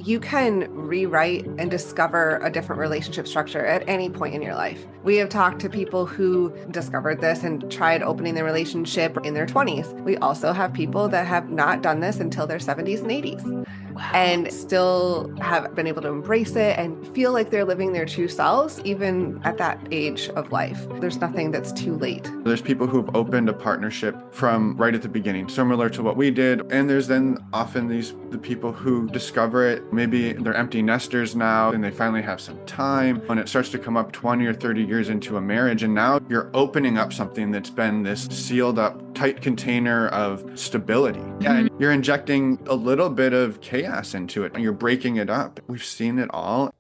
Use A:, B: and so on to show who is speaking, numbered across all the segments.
A: You can rewrite and discover a different relationship structure at any point in your life. We have talked to people who discovered this and tried opening their relationship in their 20s. We also have people that have not done this until their 70s and 80s.
B: Wow.
A: And still have been able to embrace it and feel like they're living their true selves, even at that age of life. There's nothing that's too late.
C: There's people who've opened a partnership from right at the beginning, similar to what we did. And there's then often the people who discover it. Maybe they're empty nesters now and they finally have some time. When it starts to come up 20 or 30 years into a marriage, and now you're opening up something that's been this sealed up, tight container of stability. Yeah, and you're injecting a little bit of chaos into it and you're breaking it up. We've seen it all.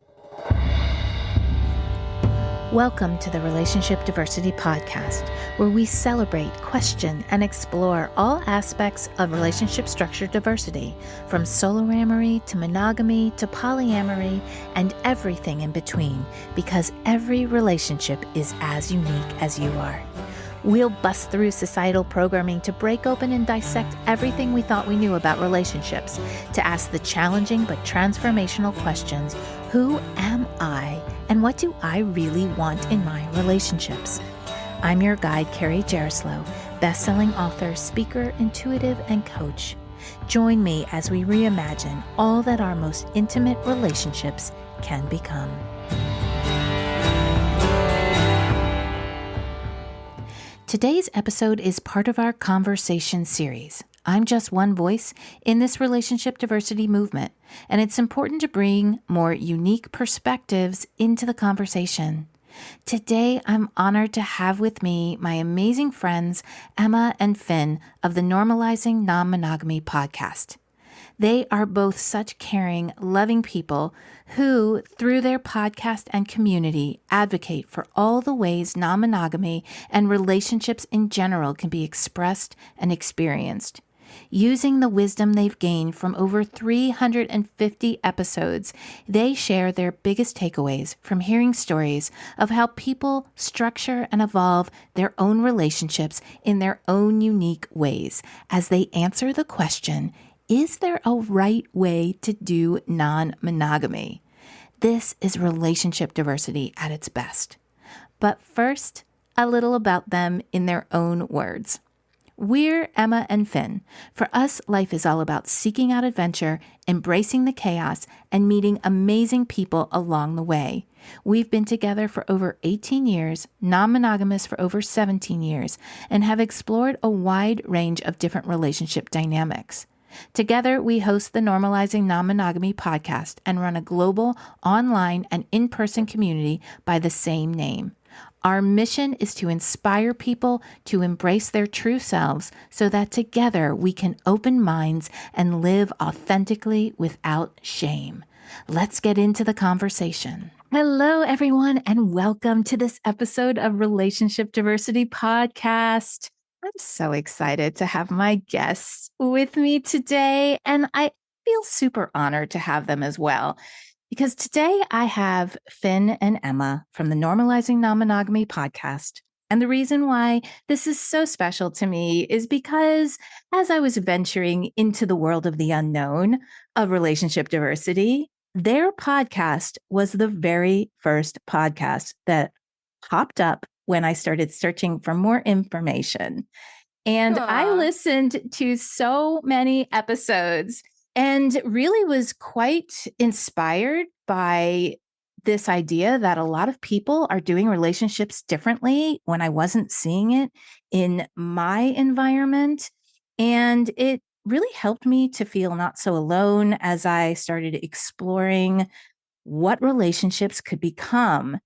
B: Welcome to the Relationship Diversity Podcast, where we celebrate, question, and explore all aspects of relationship structure diversity, from soloamory to monogamy to polyamory and everything in between, because every relationship is as unique as you are. We'll bust through societal programming to break open and dissect everything we thought we knew about relationships, to ask the challenging but transformational questions: who am I, and what do I really want in my relationships? I'm your guide, Carrie Jaroslaw, best-selling author, speaker, intuitive, and coach. Join me as we reimagine all that our most intimate relationships can become. Today's episode is part of our conversation series. I'm just one voice in this relationship diversity movement, and it's important to bring more unique perspectives into the conversation. Today, I'm honored to have with me my amazing friends, Emma and Finn of the Normalizing Non-Monogamy podcast. They are both such caring, loving people who, through their podcast and community, advocate for all the ways non-monogamy and relationships in general can be expressed and experienced. Using the wisdom they've gained from over 350 episodes, they share their biggest takeaways from hearing stories of how people structure and evolve their own relationships in their own unique ways as they answer the question, is there a right way to do non-monogamy? This is relationship diversity at its best. But first, a little about them in their own words. We're Emma and Finn. For us, life is all about seeking out adventure, embracing the chaos, and meeting amazing people along the way. We've been together for over 18 years, non-monogamous for over 17 years, and have explored a wide range of different relationship dynamics. Together, we host the Normalizing Non-Monogamy podcast and run a global, online, and in-person community by the same name. Our mission is to inspire people to embrace their true selves so that together we can open minds and live authentically without shame. Let's get into the conversation. Hello, everyone, and welcome to this episode of Relationship Diversity Podcast. I'm so excited to have my guests with me today, and I feel super honored to have them as well, because today I have Finn and Emma from the Normalizing Non-Monogamy podcast. And the reason why this is so special to me is because as I was venturing into the world of the unknown of relationship diversity, their podcast was the very first podcast that popped up when I started searching for more information. And I listened to so many episodes and really was quite inspired by this idea that a lot of people are doing relationships differently when I wasn't seeing it in my environment. And it really helped me to feel not so alone as I started exploring what relationships could become.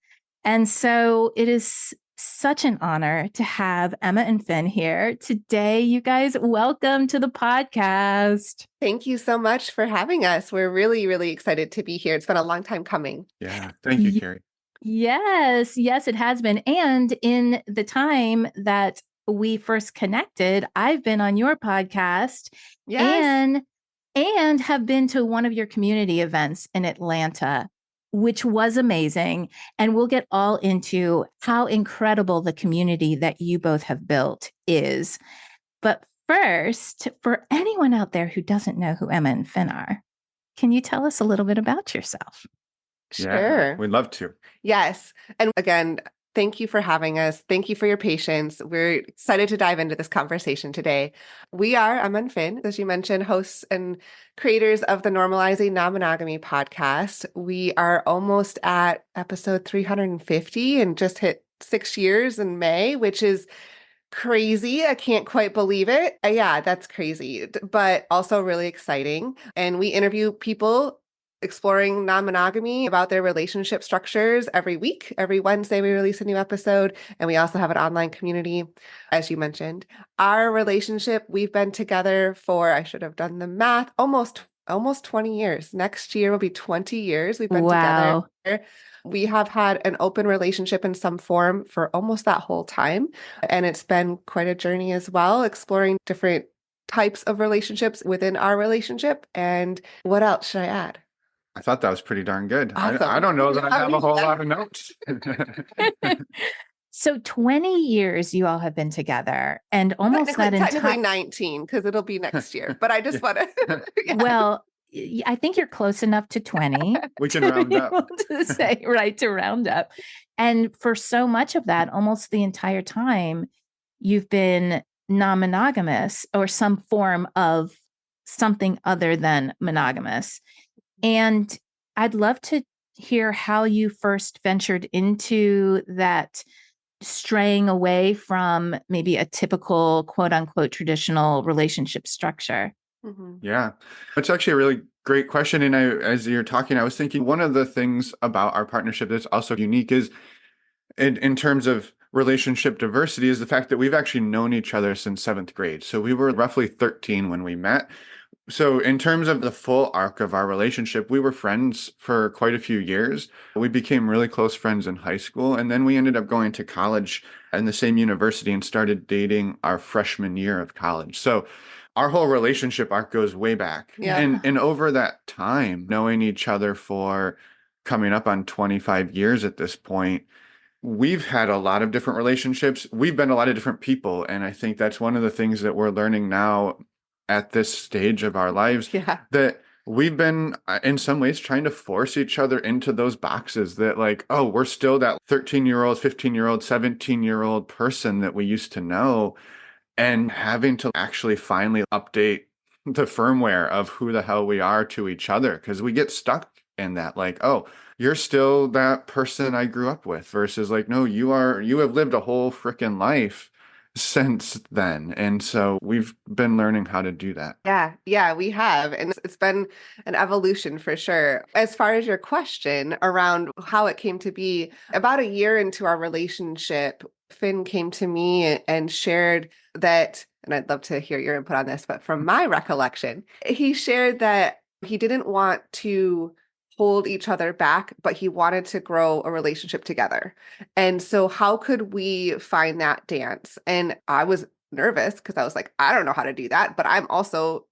B: And so it is such an honor to have Emma and Finn here today. You guys, welcome to the podcast.
A: Thank you so much for having us. We're really, really excited to be here. It's been a long time coming.
C: Yeah, thank you, Carrie.
B: Yes, it has been. And in the time that we first connected, I've been on your podcast and have been to one of your community events in Atlanta, which was amazing. And we'll get all into how incredible the community that you both have built is. But first, for anyone out there who doesn't know who Emma and Finn are, Can you tell us a little bit about yourself?
C: Yeah,
A: Sure.
C: we'd love to.
A: Yes. And again, thank you for having us. Thank you for your patience. We're excited to dive into this conversation today. I'm and Finn, as you mentioned, hosts and creators of the Normalizing Non-Monogamy podcast. We are almost at episode 350 and just hit 6 years in May, which is crazy. I can't quite believe it. Yeah, that's crazy, but also really exciting. And we interview people exploring non-monogamy about their relationship structures every week. Every Wednesday, we release a new episode. And we also have an online community, as you mentioned. Our relationship, we've been together for, I should have done the math, almost 20 years. Next year will be 20 years we've been together.
B: Wow.
A: We have had an open relationship in some form for almost that whole time. And it's been quite a journey as well, exploring different types of relationships within our relationship. And what else should I add?
C: I thought that was pretty darn good.
A: Awesome.
C: I don't know that I have a whole lot of notes.
B: So 20 years you all have been together, and almost
A: Technically 19, because it'll be next year. But I just want to. Yeah.
B: Well, I think you're close enough to 20.
C: We can round up.
B: To say, right, to round up. And for so much of that, almost the entire time, you've been non-monogamous or some form of something other than monogamous. And I'd love to hear how you first ventured into that, straying away from maybe a typical quote unquote traditional relationship structure.
A: Mhm.
C: Yeah, it's actually a really great question. And as you're talking, I was thinking one of the things about our partnership that's also unique is in terms of relationship diversity is the fact that we've actually known each other since seventh grade. So we were roughly 13 when we met. So in terms of the full arc of our relationship, we were friends for quite a few years. We became really close friends in high school, and then we ended up going to college in the same university and started dating our freshman year of college. So our whole relationship arc goes way back.
A: Yeah.
C: And over that time, knowing each other for coming up on 25 years at this point, we've had a lot of different relationships. We've been a lot of different people. And I think that's one of the things that we're learning now at this stage of our lives,
A: Yeah.
C: that we've been in some ways trying to force each other into those boxes that like, oh, we're still that 13-year-old, 15-year-old, 17-year-old person that we used to know, and having to actually finally update the firmware of who the hell we are to each other, because we get stuck in that like, oh, you're still that person I grew up with, versus like, no, you have lived a whole freaking life since then. And so we've been learning how to do that.
A: Yeah, we have. And it's been an evolution for sure. As far as your question around how it came to be, about a year into our relationship, Finn came to me and shared that, and I'd love to hear your input on this, but from my recollection, he shared that he didn't want to hold each other back, but he wanted to grow a relationship together. And so how could we find that dance? And I was nervous because I was like, I don't know how to do that, but I'm also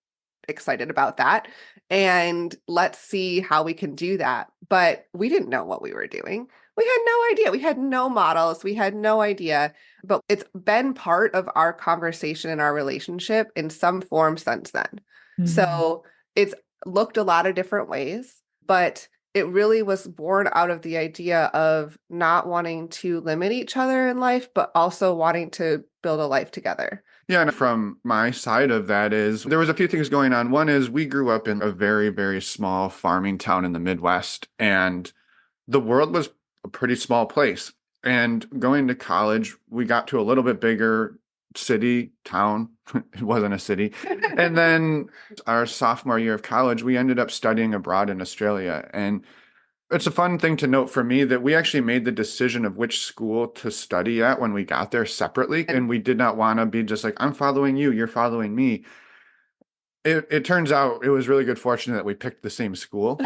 A: excited about that. And let's see how we can do that. But we didn't know what we were doing. We had no idea. We had no models. We had no idea. But it's been part of our conversation in our relationship in some form since then.
B: Mhm.
A: So it's looked a lot of different ways, but it really was born out of the idea of not wanting to limit each other in life, but also wanting to build a life together.
C: Yeah, and from my side of that is there was a few things going on. One is we grew up in a very, very small farming town in the Midwest, and the world was a pretty small place. And going to college, we got to a little bit bigger city, town. It wasn't a city. And then our sophomore year of college, we ended up studying abroad in Australia. And it's a fun thing to note for me that we actually made the decision of which school to study at when we got there separately. And we did not want to be just like, I'm following you, you're following me. It turns out it was really good fortune that we picked the same school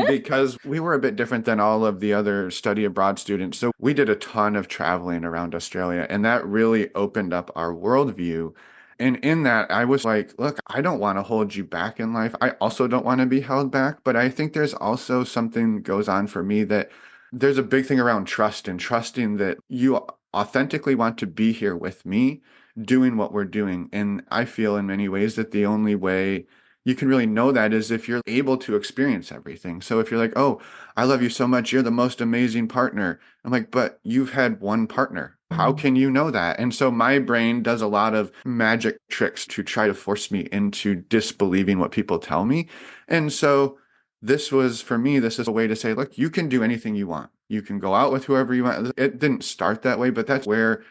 C: because we were a bit different than all of the other study abroad students. So we did a ton of traveling around Australia, and that really opened up our worldview. And in that, I was like, look, I don't want to hold you back in life. I also don't want to be held back. But I think there's also something that goes on for me, that there's a big thing around trust and trusting that you authentically want to be here with me doing what we're doing. And I feel in many ways that the only way you can really know that is if you're able to experience everything. So if you're like, oh, I love you so much, you're the most amazing partner. I'm like, but you've had one partner. How can you know that? And so my brain does a lot of magic tricks to try to force me into disbelieving what people tell me. And so this was, for me, this is a way to say, look, you can do anything you want. You can go out with whoever you want. It didn't start that way, but that's where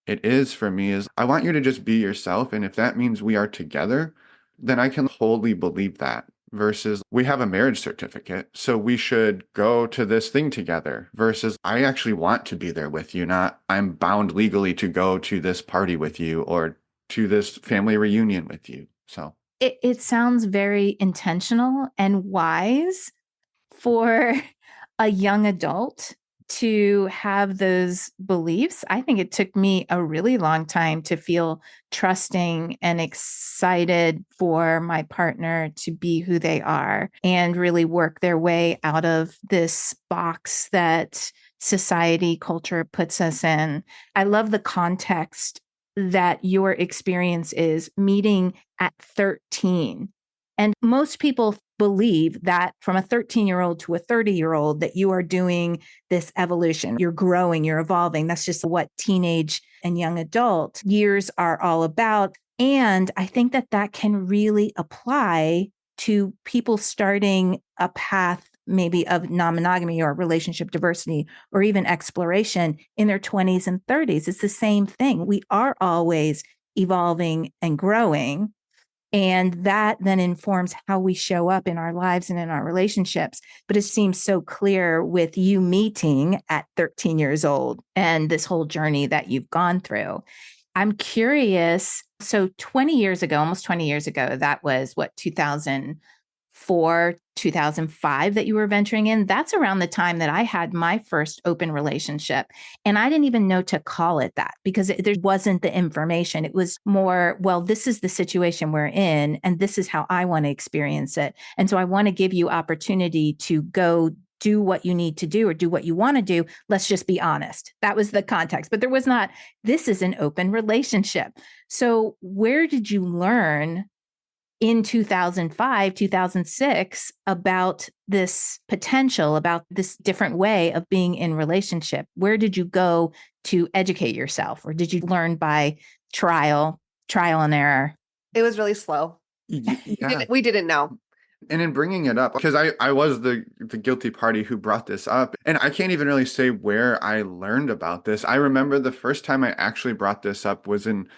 C: it is for me is I want you to just be yourself. And if that means we are together, then I can wholly believe that versus we have a marriage certificate, so we should go to this thing together versus I actually want to be there with you, not I'm bound legally to go to this party with you or to this family reunion with you. So
B: It sounds very intentional and wise for a young adult to have those beliefs. I think it took me a really long time to feel trusting and excited for my partner to be who they are and really work their way out of this box that society, culture puts us in. I love the context that your experience is meeting at 13. And most people believe that from a 13-year-old to a 30-year-old that you are doing this evolution. You're growing, you're evolving. That's just what teenage and young adult years are all about. And I think that that can really apply to people starting a path maybe of non-monogamy or relationship diversity or even exploration in their 20s and 30s. It's the same thing. We are always evolving and growing. And that then informs how we show up in our lives and in our relationships. But it seems so clear with you meeting at 13 years old and this whole journey that you've gone through. I'm curious. So 20 years ago, almost 20 years ago, that was what, 2004, 2005 that you were venturing in. That's around the time that I had my first open relationship. And I didn't even know to call it that because there wasn't the information. It was more, well, this is the situation we're in, and this is how I want to experience it. And so I want to give you opportunity to go do what you need to do or do what you want to do. Let's just be honest. That was the context. But there was not, this is an open relationship. So where did you learn in 2005, 2006 about this potential, about this different way of being in relationship? Where did you go to educate yourself? Or did you learn by trial and error?
A: It was really slow.
C: yeah.
A: We didn't know.
C: And in bringing it up, because I was the guilty party who brought this up, and I can't even really say where I learned about this. I remember the first time I actually brought this up was in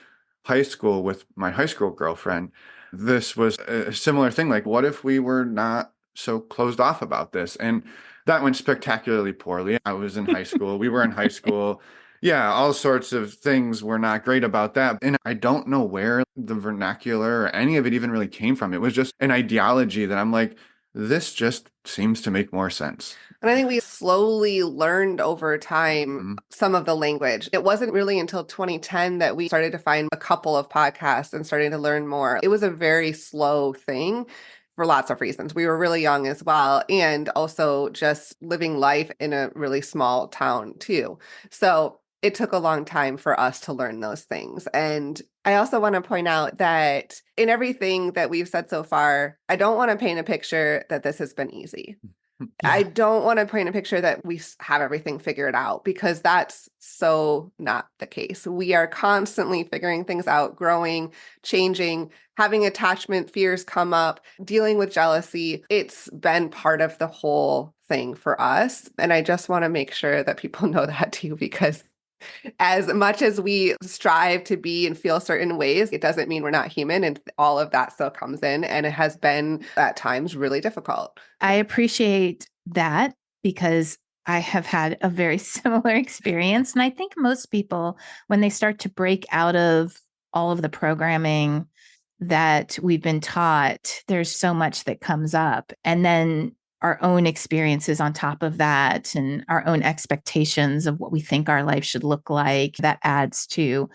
C: high school with my high school girlfriend. This was a similar thing. Like, what if we were not so closed off about this? And that went spectacularly poorly. I was in high school. We were in high school. Yeah, all sorts of things were not great about that. And I don't know where the vernacular or any of it even really came from. It was just an ideology that I'm like, this just seems to make more sense.
A: And I think we slowly learned over time
C: Mhm.
A: some of the language. It wasn't really until 2010 that we started to find a couple of podcasts and starting to learn more. It was a very slow thing for lots of reasons. We were really young as well, and also just living life in a really small town too. So it took a long time for us to learn those things. And I also want to point out that in everything that we've said so far, I don't want to paint a picture that this has been easy. I don't want to paint a picture that we have everything figured out because that's so not the case. We are constantly figuring things out, growing, changing, having attachment fears come up, dealing with jealousy. It's been part of the whole thing for us. And I just want to make sure that people know that too, because as much as we strive to be and feel certain ways, it doesn't mean we're not human. And all of that still comes in. And it has been at times really difficult.
B: I appreciate that because I have had a very similar experience. And I think most people, when they start to break out of all of the programming that we've been taught, there's so much that comes up. And then our own experiences on top of that and our own expectations of what we think our life should look like, that adds to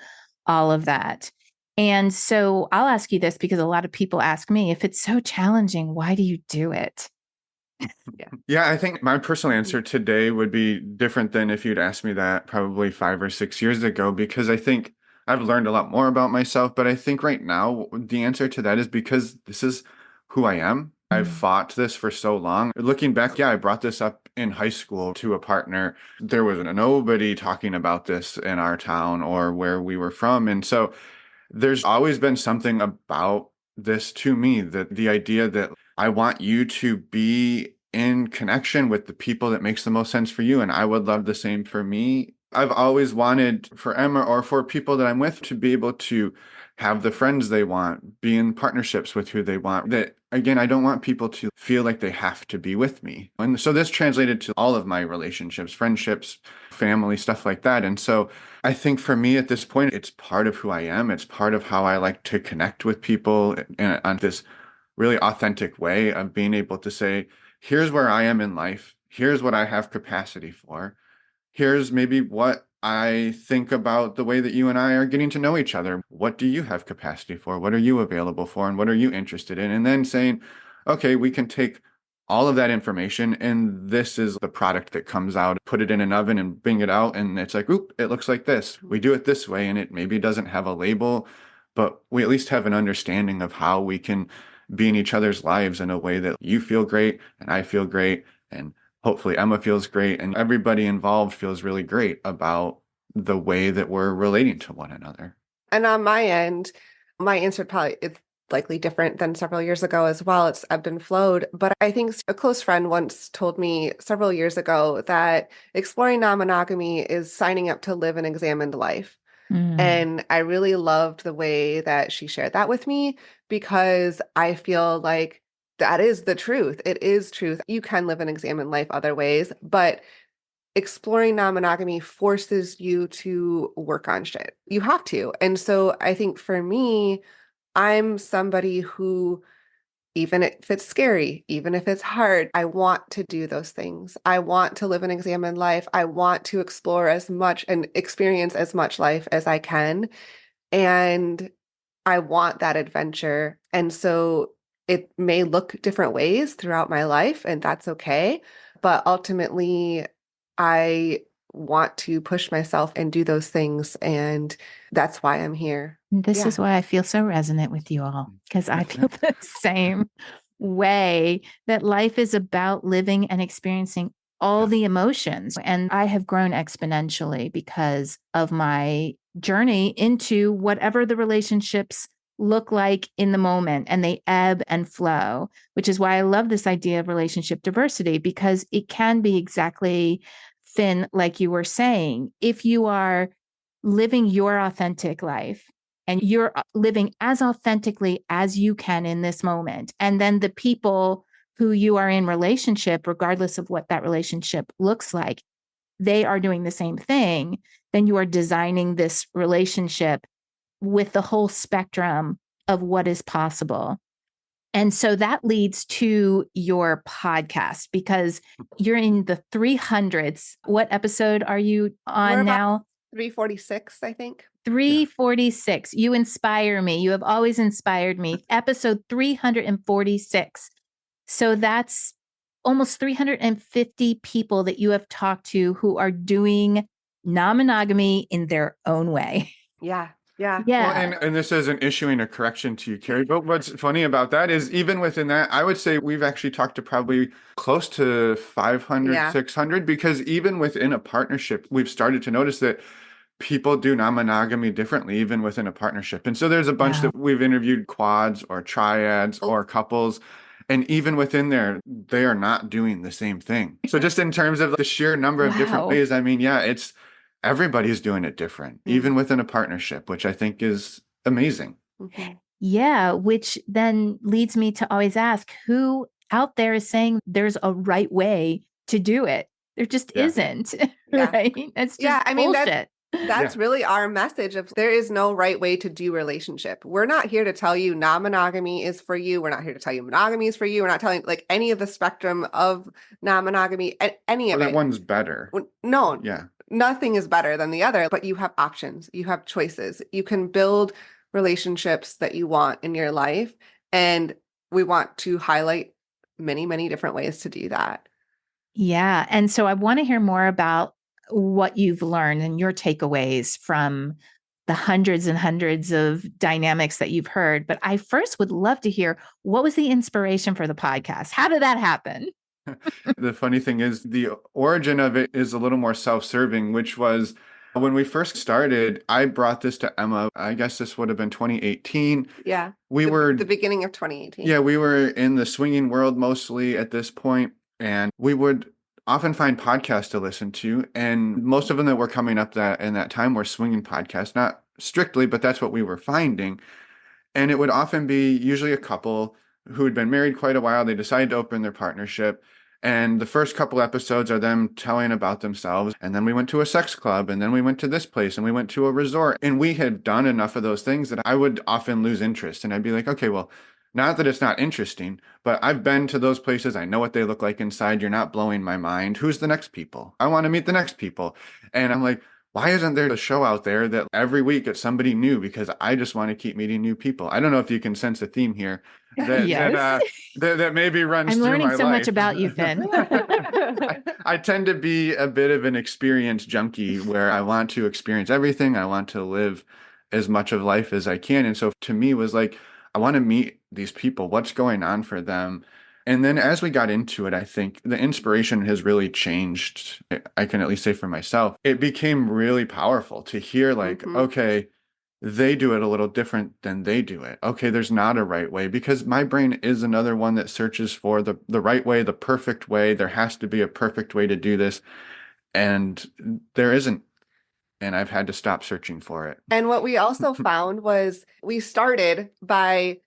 B: all of that. And so I'll ask you this because a lot of people ask me, if it's so challenging, why do you do it?
C: Yeah, I think my personal answer today would be different than if you'd asked me that probably 5 or 6 years ago, because I think I've learned a lot more about myself. But I think right now, the answer to that is because this is who I am. I've fought this for so long. Looking back, yeah, I brought this up in high school to a partner. There was nobody talking about this in our town or where we were from. And so there's always been something about this to me, that the idea that I want you to be in connection with the people that makes the most sense for you. And I would love the same for me. I've always wanted for Emma or for people that I'm with to be able to have the friends they want, be in partnerships with who they want. That again, I don't want people to feel like they have to be with me. And so this translated to all of my relationships, friendships, family, stuff like that. And so I think for me at this point, it's part of who I am. It's part of how I like to connect with people on this really authentic way of being able to say, here's where I am in life. Here's what I have capacity for. Here's maybe what I think about the way that you and I are getting to know each other. What do you have capacity for? What are you available for? And what are you interested in? And then saying, okay, we can take all of that information and this is the product that comes out, put it in an oven and bring it out. And it's like, oop, it looks like this. We do it this way. And it maybe doesn't have a label, but we at least have an understanding of how we can be in each other's lives in a way that you feel great and I feel great. And hopefully Emma feels great and everybody involved feels really great about the way that we're relating to one another.
A: And on my end, my answer probably is likely different than several years ago as well. It's ebbed and flowed. But I think a close friend once told me several years ago that exploring non-monogamy is signing up to live an examined life. And I really loved the way that she shared that with me, because I feel like that is the truth. It is truth. You can live an examined life other ways, but exploring non-monogamy forces you to work on shit. You have to. And so I think for me, I'm somebody who, even if it's scary, even if it's hard, I want to do those things. I want to live an examined life. I want to explore as much and experience as much life as I can. And I want that adventure. And so it may look different ways throughout my life, and that's okay. But ultimately, I want to push myself and do those things. And that's why I'm here.
B: This is why I feel so resonant with you all, because I feel the same way, that life is about living and experiencing all the emotions. And I have grown exponentially because of my journey into whatever the relationships look like in the moment, and they ebb and flow, which is why I love this idea of relationship diversity, because it can be exactly, Finn, like you were saying, if you are living your authentic life and you're living as authentically as you can in this moment, and then the people who you are in relationship, regardless of what that relationship looks like, they are doing the same thing, then you are designing this relationship with the whole spectrum of what is possible. And so that leads to your podcast, because you're in the 300s. What episode are you on
A: We're
B: now?
A: 346, I think.
B: 346. You inspire me. You have always inspired me. Episode 346. So that's almost 350 people that you have talked to who are doing non-monogamy in their own way.
A: Yeah. Yeah.
B: Yeah.
C: Well, and this isn't issuing a correction to you, Carrie, but what's funny about that is even within that, I would say we've actually talked to probably close to 500, 600, because even within a partnership, we've started to notice that people do non-monogamy differently, even within a partnership. And so there's a bunch that we've interviewed, quads or triads or couples. And even within there, they are not doing the same thing. So just in terms of the sheer number of different ways, I mean, yeah, it's everybody's doing it different, even within a partnership, which I think is amazing.
B: Yeah, which then leads me to always ask, who out there is saying there's a right way to do it? There just isn't, right? It's just bullshit.
A: That's really our message of there is no right way to do relationship. We're not here to tell you non-monogamy is for you. We're not here to tell you monogamy is for you. We're not telling like any of the spectrum of non-monogamy, any of it.
C: That one's better.
A: No, nothing is better than the other, but you have options. You have choices. You can build relationships that you want in your life. And we want to highlight many, many different ways to do that.
B: Yeah. And so I want to hear more about what you've learned and your takeaways from the hundreds and hundreds of dynamics that you've heard. But I first would love to hear, what was the inspiration for the podcast? How did that happen?
C: The funny thing is, the origin of it is a little more self-serving, which was when we first started, I brought this to Emma. I guess this would have been 2018.
A: Yeah.
C: We were
A: the beginning of 2018.
C: Yeah, we were in the swinging world mostly at this point, and we would often find podcasts to listen to, and most of them that were coming up that in that time were swinging podcasts, not strictly, but that's what we were finding. And it would often be usually a couple who had been married quite a while. They decided to open their partnership. And the first couple episodes are them telling about themselves. And then we went to a sex club, and then we went to this place, and we went to a resort. And we had done enough of those things that I would often lose interest. And I'd be like, okay, well, not that it's not interesting, but I've been to those places. I know what they look like inside. You're not blowing my mind. Who's the next people? I want to meet the next people. And I'm like, why isn't there a show out there that every week it's somebody new? Because I just want to keep meeting new people. I don't know if you can sense a theme here
B: Yes.
C: that maybe runs
B: I'm
C: through
B: learning
C: my
B: so
C: life.
B: much about you, Finn.
C: I tend to be a bit of an experience junkie where I want to experience everything. I want to live as much of life as I can. And so to me, it was like, I want to meet these people. What's going on for them? And then as we got into it, I think the inspiration has really changed. I can at least say for myself, it became really powerful to hear like, okay, they do it a little different than they do it. Okay, there's not a right way, because my brain is another one that searches for the right way, the perfect way. There has to be a perfect way to do this. And there isn't. And I've had to stop searching for it.
A: And what we also found was we started by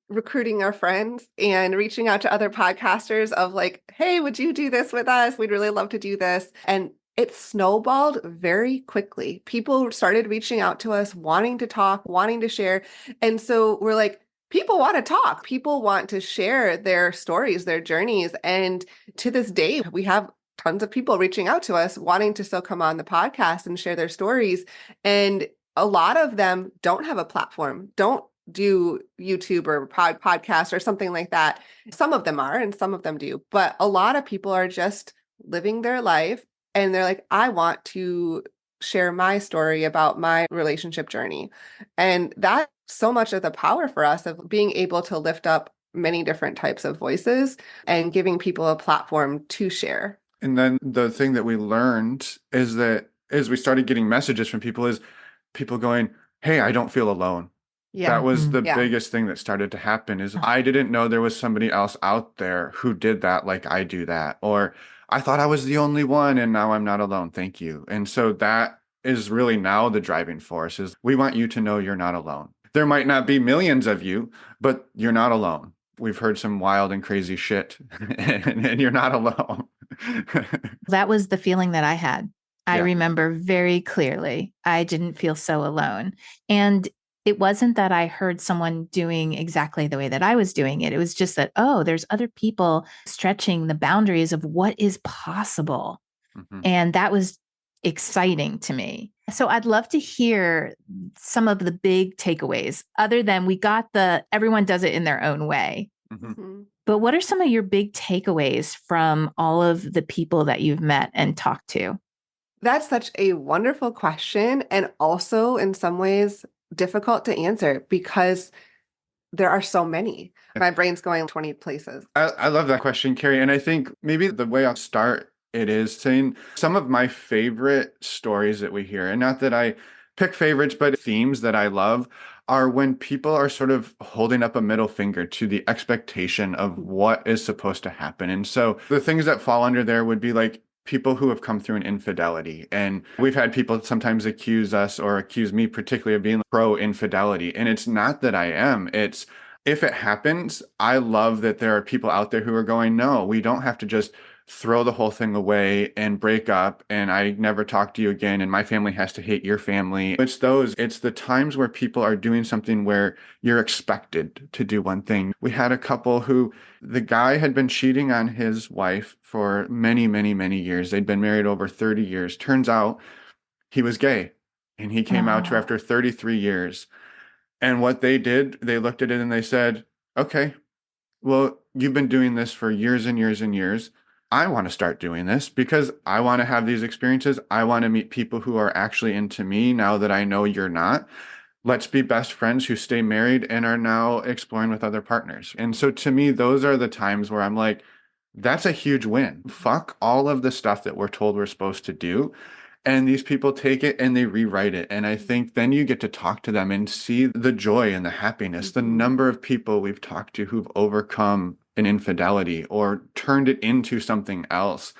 A: recruiting our friends and reaching out to other podcasters of like, hey, would you do this with us? We'd really love to do this. And it snowballed very quickly. People started reaching out to us, wanting to talk, wanting to share. And so we're like, people want to talk. People want to share their stories, their journeys. And to this day, we have tons of people reaching out to us, wanting to still come on the podcast and share their stories. And a lot of them don't have a platform, don't do YouTube or podcast or something like that. Some of them are, and some of them do, but a lot of people are just living their life, and they're like, I want to share my story about my relationship journey. And that's so much of the power for us of being able to lift up many different types of voices and giving people a platform to share.
C: And then the thing that we learned is that as we started getting messages from people is people going, hey, I don't feel alone.
A: Yeah.
C: That was the
A: Yeah.
C: biggest thing that started to happen is I didn't know there was somebody else out there who did that like I do that. Or I thought I was the only one and now I'm not alone. Thank you. And so that is really now the driving force is we want you to know you're not alone. There might not be millions of you, but you're not alone. We've heard some wild and crazy shit and you're not alone.
B: That was the feeling that I had. I
C: Yeah.
B: remember very clearly. I didn't feel so alone. And it wasn't that I heard someone doing exactly the way that I was doing it. It was just that, oh, there's other people stretching the boundaries of what is possible.
C: Mhm.
B: And that was exciting to me. So I'd love to hear some of the big takeaways, other than we got the everyone does it in their own way.
C: Mhm.
B: But what are some of your big takeaways from all of the people that you've met and talked to?
A: That's such a wonderful question, and also in some ways difficult to answer because there are so many. My brain's going 20 places.
C: I love that question, Carrie. And I think maybe the way I'll start it is saying some of my favorite stories that we hear, and not that I pick favorites, but themes that I love are when people are sort of holding up a middle finger to the expectation of what is supposed to happen. And so the things that fall under there would be like people who have come through an infidelity. And we've had people sometimes accuse us or accuse me particularly of being pro infidelity. And it's not that I am, it's if it happens, I love that there are people out there who are going, no, we don't have to just throw the whole thing away and break up and I never talk to you again and my family has to hate your family. It's the times where people are doing something where you're expected to do one thing. We had a couple who the guy had been cheating on his wife for many, many, many years. They'd been married over 30 years. Turns out he was gay and he came out to her after 33 years. And what they did, they looked at it and they said, okay, well, you've been doing this for years and years and years. I want to start doing this because I want to have these experiences. I want to meet people who are actually into me now that I know you're not. Let's be best friends who stay married and are now exploring with other partners. And so to me, those are the times where I'm like, that's a huge win. Fuck all of the stuff that we're told we're supposed to do. And these people take it and they rewrite it. And I think then you get to talk to them and see the joy and the happiness, the number of people we've talked to who've overcome an infidelity or turned it into something else.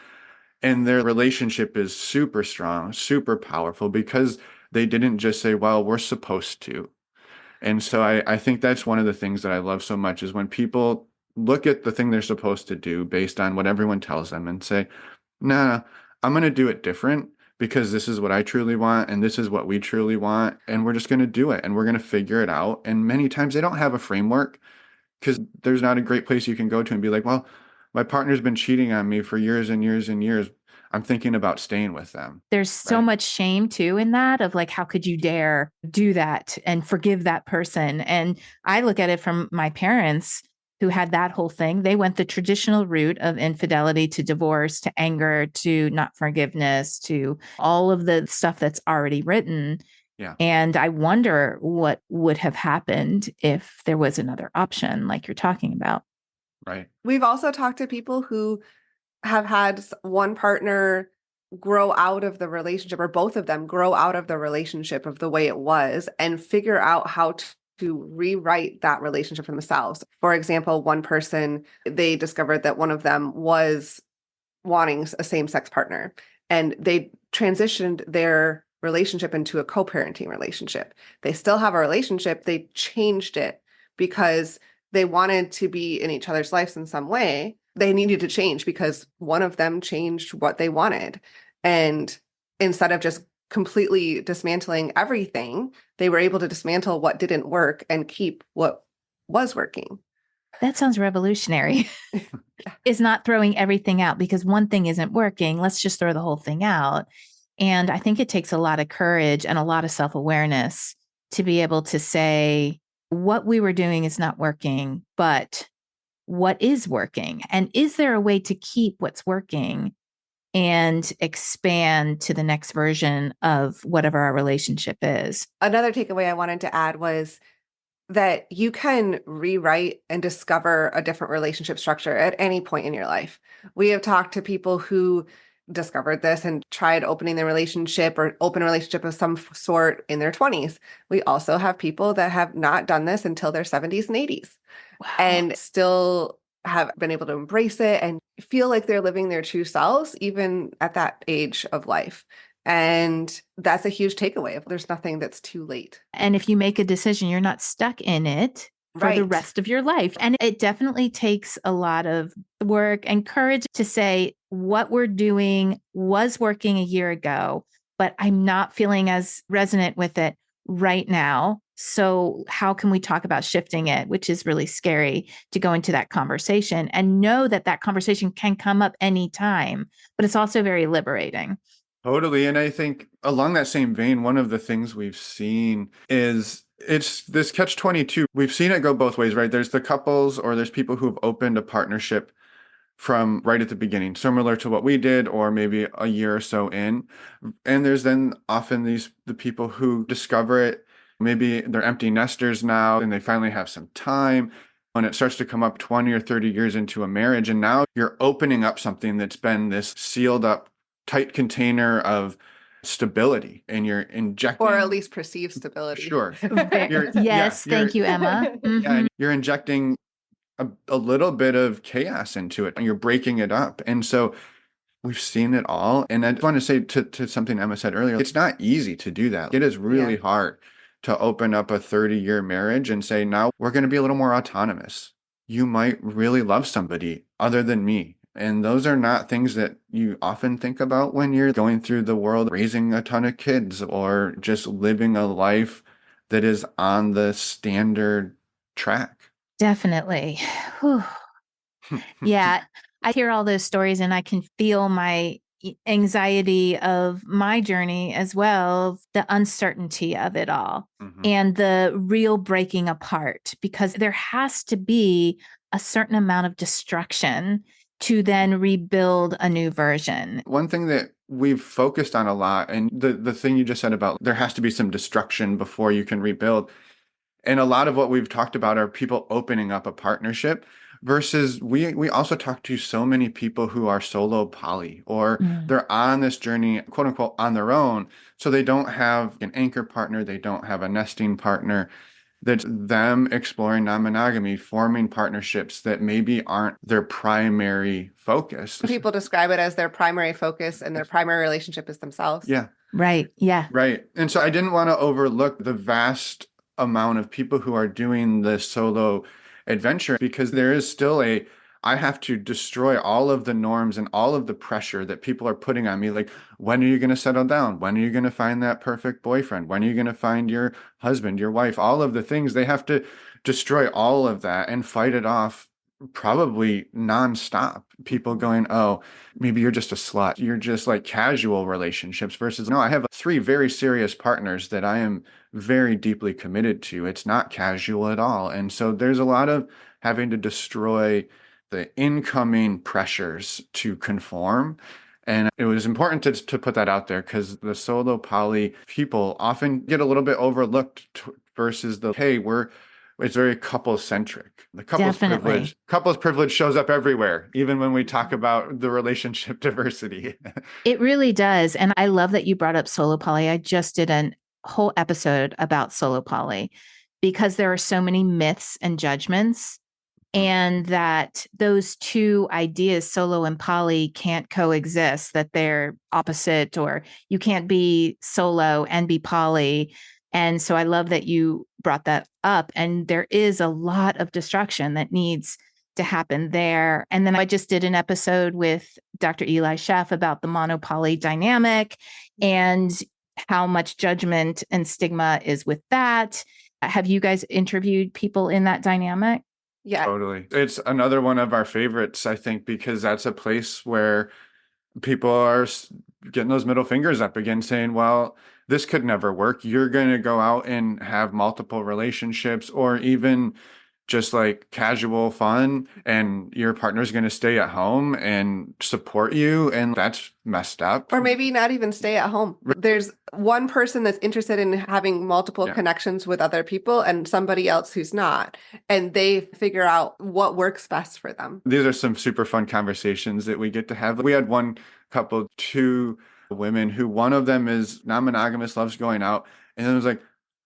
C: And their relationship is super strong, super powerful because they didn't just say, well, we're supposed to. And so I think that's one of the things that I love so much is when people look at the thing they're supposed to do based on what everyone tells them and say, nah, I'm going to do it different because this is what I truly want and this is what we truly want. And we're just going to do it and we're going to figure it out. And many times they don't have a framework because there's not a great place you can go to and be like, well, my partner's been cheating on me for years and years and years. I'm thinking about staying with them.
B: There's so
C: Right.
B: much shame too in that of like, how could you dare do that and forgive that person? And I look at it from my parents who had that whole thing. They went the traditional route of infidelity to divorce to anger to not forgiveness to all of the stuff that's already written.
C: Yeah.
B: And I wonder what would have happened if there was another option like you're talking about.
C: Right.
A: We've also talked to people who have had one partner grow out of the relationship, or both of them grow out of the relationship of the way it was and figure out how to rewrite that relationship for themselves. For example, one person, they discovered that one of them was wanting a same-sex partner, and they transitioned their relationship into a co-parenting relationship. They still have a relationship, they changed it because they wanted to be in each other's lives in some way. They needed to change because one of them changed what they wanted. And instead of just completely dismantling everything, they were able to dismantle what didn't work and keep what was working.
B: That sounds revolutionary. Is not throwing everything out because one thing isn't working. Let's just throw the whole thing out. And I think it takes a lot of courage and a lot of self-awareness to be able to say, what we were doing is not working, but what is working? And is there a way to keep what's working and expand to the next version of whatever our relationship is?
A: Another takeaway I wanted to add was that you can rewrite and discover a different relationship structure at any point in your life. We have talked to people who discovered this and tried opening their relationship or open a relationship of some sort in their 20s. We also have people that have not done this until their 70s and 80s and still have been able to embrace it and feel like they're living their true selves, even at that age of life. And that's a huge takeaway. There's nothing that's too late.
B: And if you make a decision, you're not stuck in it for the
A: Right.
B: rest of your life. And it definitely takes a lot of work and courage to say what we're doing was working a year ago, but I'm not feeling as resonant with it right now. So how can we talk about shifting it, which is really scary to go into that conversation and know that that conversation can come up anytime, but it's also very liberating.
C: Totally. And I think along that same vein, one of the things we've seen is it's this catch-22. We've seen it go both ways, right? There's the couples or there's people who've opened a partnership from right at the beginning, similar to what we did, or maybe a year or so in. And there's then often the people who discover it. Maybe they're empty nesters now and they finally have some time. When it starts to come up 20 or 30 years into a marriage, and now you're opening up something that's been this sealed up tight container of stability and you're injecting,
A: Or at least perceived stability.
C: Sure.
B: Yes, thank you, Emma.
C: And you're injecting a little bit of chaos into it and you're breaking it up. And so we've seen it all. And I just want to say to something Emma said earlier, it's not easy to do that. It is really hard to open up a 30-year marriage and say, now we're going to be a little more autonomous. You might really love somebody other than me. And those are not things that you often think about when you're going through the world, raising a ton of kids or just living a life that is on the standard track.
B: Definitely. Whew. Yeah. I hear all those stories and I can feel my anxiety of my journey as well, the uncertainty of it all and the real breaking apart, because there has to be a certain amount of destruction to then rebuild a new version.
C: One thing that we've focused on a lot, and the thing you just said about there has to be some destruction before you can rebuild. And a lot of what we've talked about are people opening up a partnership versus we also talk to so many people who are solo poly or they're on this journey, quote unquote, on their own. So they don't have an anchor partner, they don't have a nesting partner. That's them exploring non-monogamy, forming partnerships that maybe aren't their primary focus.
A: Some people describe it as their primary focus and their primary relationship is themselves.
C: Yeah.
B: Right. Yeah.
C: Right. And so I didn't want to overlook the vast amount of people who are doing this solo adventure because there is still I have to destroy all of the norms and all of the pressure that people are putting on me. Like, when are you going to settle down? When are you going to find that perfect boyfriend? When are you going to find your husband, your wife, all of the things? They have to destroy all of that and fight it off probably nonstop. People going, oh, maybe you're just a slut. You're just like casual relationships versus, no, I have 3 very serious partners that I am very deeply committed to. It's not casual at all. And so there's a lot of having to destroy the incoming pressures to conform. And it was important to put that out there because the solo poly people often get a little bit overlooked versus hey, it's very couple centric. The couples privilege shows up everywhere, even when we talk about the relationship diversity.
B: It really does. And I love that you brought up solo poly. I just did a whole episode about solo poly because there are so many myths and judgments, and that those two ideas, solo and poly, can't coexist, that they're opposite, or you can't be solo and be poly. And so I love that you brought that up. And there is a lot of destruction that needs to happen there. And then I just did an episode with Dr. Eli Sheff about the monopoly dynamic and how much judgment and stigma is with that. Have you guys interviewed people in that dynamic?
A: Yeah.
C: Totally. It's another one of our favorites, I think, because that's a place where people are getting those middle fingers up again saying, well, this could never work. You're going to go out and have multiple relationships or even just like casual fun, and your partner's going to stay at home and support you. And that's messed up.
A: Or maybe not even stay at home. There's one person that's interested in having multiple connections with other people and somebody else who's not. And they figure out what works best for them.
C: These are some super fun conversations that we get to have. We had one couple, 2 women who one of them is non-monogamous, loves going out. And it was like,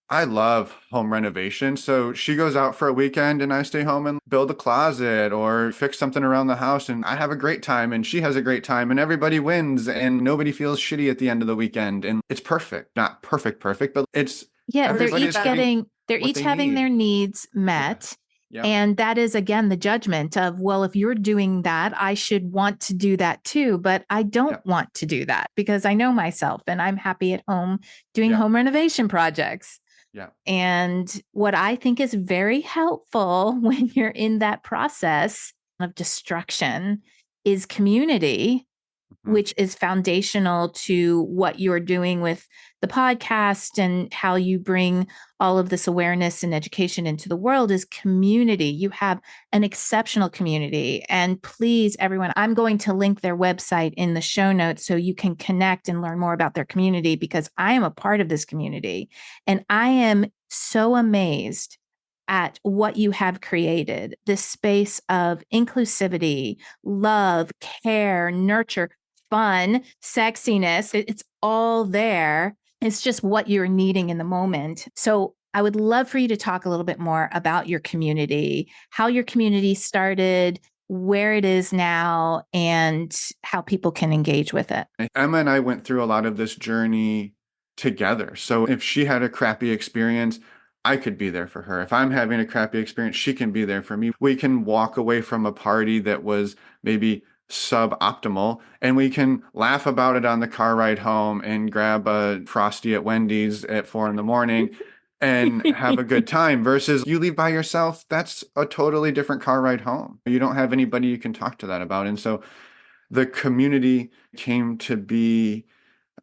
C: I love home renovation. So she goes out for a weekend and I stay home and build a closet or fix something around the house. And I have a great time and she has a great time and everybody wins and nobody feels shitty at the end of the weekend. And it's perfect. Not perfect, but it's
B: they're each having their needs met.
C: Yeah.
B: And that is, again, the judgment of, well, if you're doing that, I should want to do that too. But I don't want to do that because I know myself and I'm happy at home doing home renovation projects.
C: Yeah.
B: And what I think is very helpful when you're in that process of destruction is community, which is foundational to what you're doing with the podcast and how you bring all of this awareness and education into the world is community. You have an exceptional community. And please, everyone, I'm going to link their website in the show notes so you can connect and learn more about their community because I am a part of this community. And I am so amazed at what you have created, this space of inclusivity, love, care, nurture, fun, sexiness. It's all there. It's just what you're needing in the moment. So I would love for you to talk a little bit more about your community, how your community started, where it is now, and how people can engage with it.
C: Emma and I went through a lot of this journey together. So if she had a crappy experience, I could be there for her. If I'm having a crappy experience, she can be there for me. We can walk away from a party that was maybe suboptimal and we can laugh about it on the car ride home and grab a Frosty at Wendy's at 4 a.m. and have a good time versus you leave by yourself. That's a totally different car ride home. You don't have anybody you can talk to that about. And so the community came to be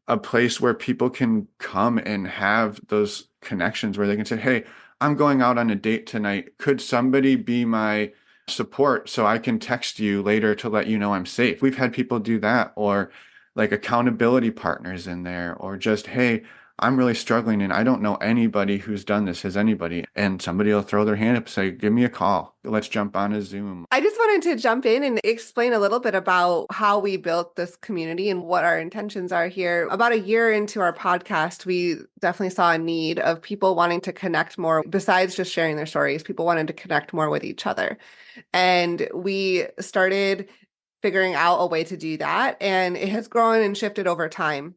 C: a place where people can come and have those connections where they can say, hey, I'm going out on a date tonight. Could somebody be my support so I can text you later to let you know I'm safe. We've had people do that, or like accountability partners in there, or just, hey, I'm really struggling and I don't know anybody who's done this. Has anybody? And somebody will throw their hand up and say, give me a call. Let's jump on a Zoom.
A: I just wanted to jump in and explain a little bit about how we built this community and what our intentions are here. About a year into our podcast, we definitely saw a need of people wanting to connect more besides just sharing their stories. People wanted to connect more with each other. And we started figuring out a way to do that. And it has grown and shifted over time.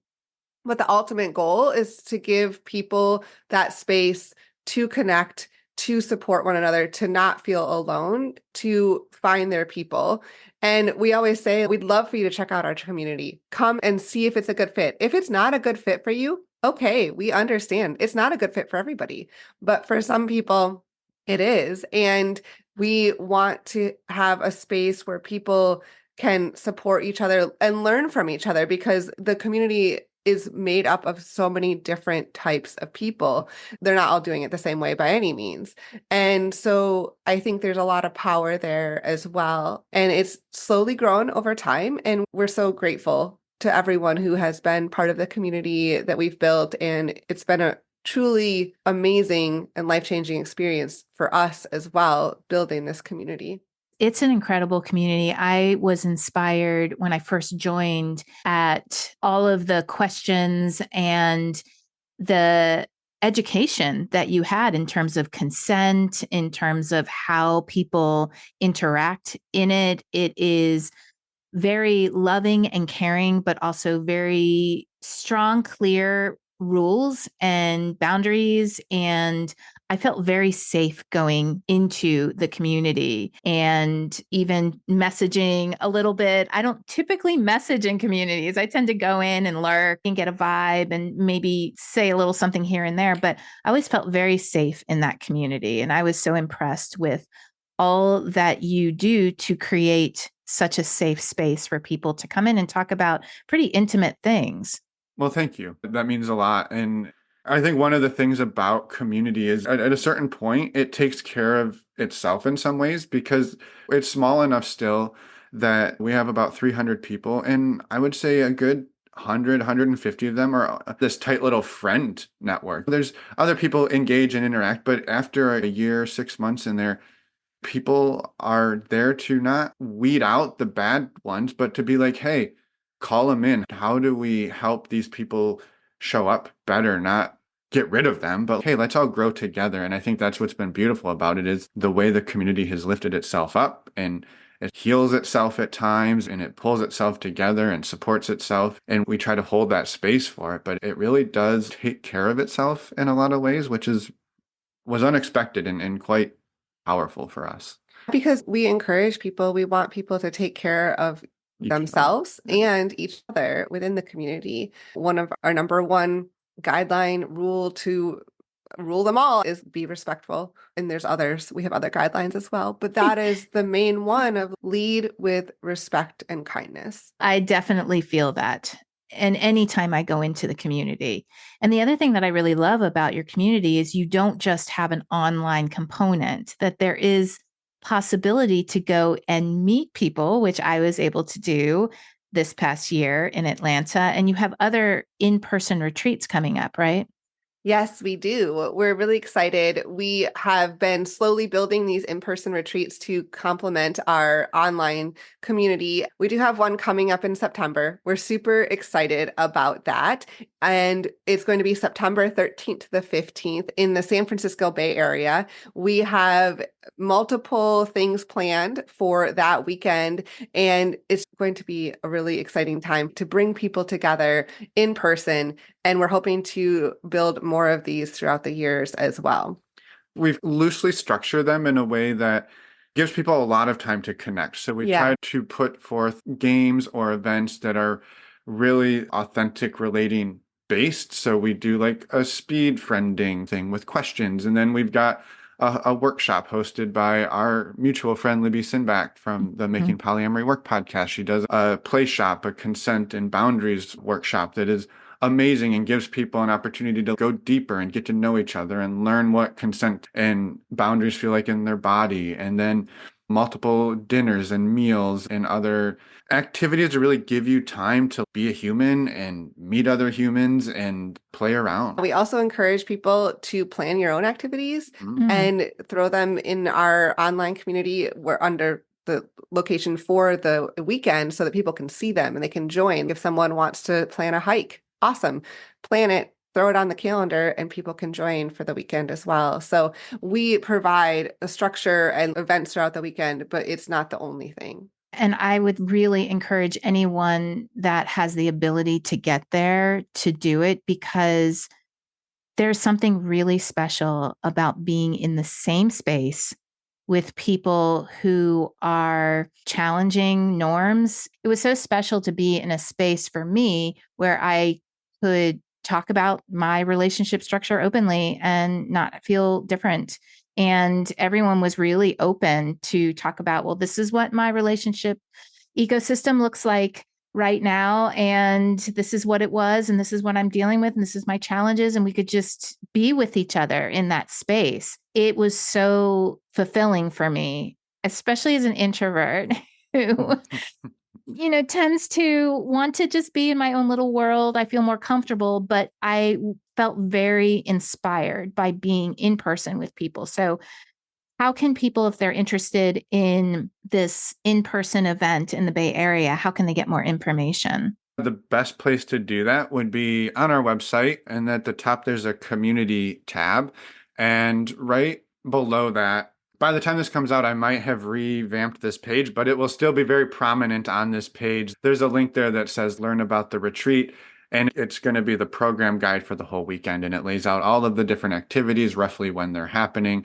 A: But the ultimate goal is to give people that space to connect, to support one another, to not feel alone, to find their people. And we always say, we'd love for you to check out our community. Come and see if it's a good fit. If it's not a good fit for you, okay, we understand. It's not a good fit for everybody. But for some people, it is. And we want to have a space where people can support each other and learn from each other, because the community is made up of so many different types of people. They're not all doing it the same way by any means. And so I think there's a lot of power there as well. And it's slowly grown over time. And we're so grateful to everyone who has been part of the community that we've built. And it's been a truly amazing and life-changing experience for us as well, building this community.
B: It's an incredible community. I was inspired when I first joined at all of the questions and the education that you had in terms of consent, in terms of how people interact in it. It is very loving and caring, but also very strong, clear rules and boundaries. And I felt very safe going into the community and even messaging a little bit. I don't typically message in communities. I tend to go in and lurk and get a vibe and maybe say a little something here and there, but I always felt very safe in that community. And I was so impressed with all that you do to create such a safe space for people to come in and talk about pretty intimate things.
C: Well, thank you. That means a lot. And I think one of the things about community is at a certain point, it takes care of itself in some ways, because it's small enough still that we have about 300 people. And I would say a good 150 of them are this tight little friend network. There's other people engage and interact, but after a year, 6 months in there, people are there to not weed out the bad ones, but to be like, hey, call them in. How do we help these people show up better, not get rid of them, but hey, let's all grow together. And I think that's what's been beautiful about it, is the way the community has lifted itself up, and it heals itself at times, and it pulls itself together and supports itself. And we try to hold that space for it, but it really does take care of itself in a lot of ways, which was unexpected and quite powerful for us.
A: Because we encourage people, we want people to take care of themselves and each other within the community. One of our number one guideline rule to rule them all is be respectful. And there's others. We have other guidelines as well. But that is the main one of lead with respect and kindness.
B: I definitely feel that. And anytime I go into the community. And the other thing that I really love about your community is you don't just have an online component, that there is possibility to go and meet people, which I was able to do this past year in Atlanta. And you have other in-person retreats coming up, right?
A: Yes, we do. We're really excited. We have been slowly building these in-person retreats to complement our online community. We do have one coming up in September. We're super excited about that. And it's going to be September 13th to the 15th in the San Francisco Bay Area. We have multiple things planned for that weekend, and it's going to be a really exciting time to bring people together in person. And we're hoping to build more of these throughout the years as well.
C: We've loosely structured them in a way that gives people a lot of time to connect. So we try to put forth games or events that are really authentic relating based. So we do like a speed friending thing with questions. And then we've got a workshop hosted by our mutual friend, Libby Sinback from the Making Polyamory Work podcast. She does a play shop, a consent and boundaries workshop that is amazing and gives people an opportunity to go deeper and get to know each other and learn what consent and boundaries feel like in their body. And then multiple dinners and meals and other activities to really give you time to be a human and meet other humans and play around.
A: We also encourage people to plan your own activities
C: Mm.
A: and throw them in our online community. We're under the location for the weekend so that people can see them and they can join. If someone wants to plan a hike, awesome. Plan it, throw it on the calendar, and people can join for the weekend as well. So we provide a structure and events throughout the weekend, but it's not the only thing.
B: And I would really encourage anyone that has the ability to get there to do it, because there's something really special about being in the same space with people who are challenging norms. It was so special to be in a space for me where I could talk about my relationship structure openly and not feel different. And everyone was really open to talk about, well, this is what my relationship ecosystem looks like right now. And this is what it was. And this is what I'm dealing with. And this is my challenges. And we could just be with each other in that space. It was so fulfilling for me, especially as an introvert who, tends to want to just be in my own little world. I feel more comfortable, but I felt very inspired by being in person with people. So how can people, if they're interested in this in-person event in the Bay Area, how can they get more information?
C: The best place to do that would be on our website, and at the top there's a community tab. And right below that, by the time this comes out, I might have revamped this page, but it will still be very prominent on this page. There's a link there that says learn about the retreat, and it's going to be the program guide for the whole weekend. And it lays out all of the different activities, roughly when they're happening.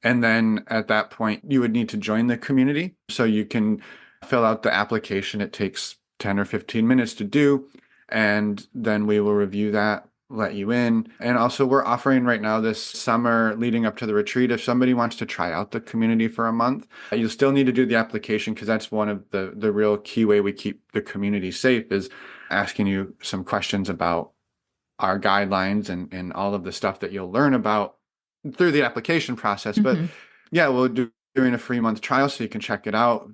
C: And then at that point, you would need to join the community. So you can fill out the application. It takes 10 or 15 minutes to do. And then we will review that, let you in. And also, we're offering right now this summer leading up to the retreat. If somebody wants to try out the community for a month, you'll still need to do the application, because that's one of the real key way we keep the community safe, is asking you some questions about our guidelines and all of the stuff that you'll learn about through the application process. But yeah, we'll do doing a free month trial so you can check it out,